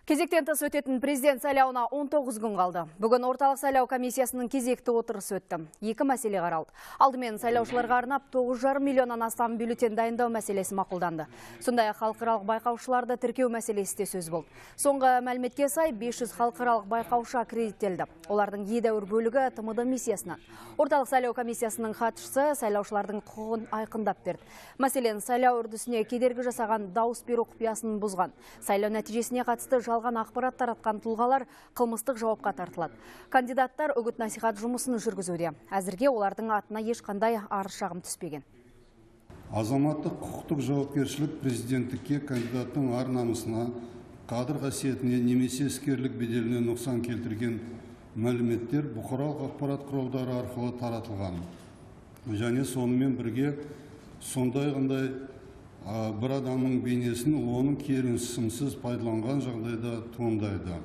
Кезектен тыс өтетін президент сайлауына 19 күн қалды. Бүгін орталық сайлау комиссиясының кезекті отырысы өтті. Екі мәселе қаралды. Алдымен сайлаушыларға арнап 9,5 миллионнан астам бюллетень дайындау мәселесі мақұлданды. Сондай-ақ халықаралық байқаушыларды тіркеу мәселесі де сөз болды. Соңғы мәліметке сай 500 халықаралық байқаушы аккредиттелді. Олардың едәуір бөлігі ТМД миссиясынан. Орталық сайлау комиссиясының хатшысы сайлаушылардың құқығын айқындап берді. Мәселен, сайлау үрдісіне кедергі жасаған дауыс беру құпиясын бұзған. Сайлау нәтижесіне қатысты жалған ақпарат таратқан тұлғалар қылмыстық жауапқа тартылады. Кандидаттар үгіт-насихат жұмысын жүргізуде. Әзірге олардың атына ешқандай арыз-шағым түспеген. Азаматтық құқықтық жауапкершілік президенттікке кандидаттың ар-намысына, қадір-қасиетіне немесе іскерлік беделіне нұқсан келтірген мәліметтер бұқаралық ақпарат құралдары арқылы таратылған. Және сонымен бірге сондай бір адамның бейнесін оның керісімсіз пайдаланған жағдайда туындайды.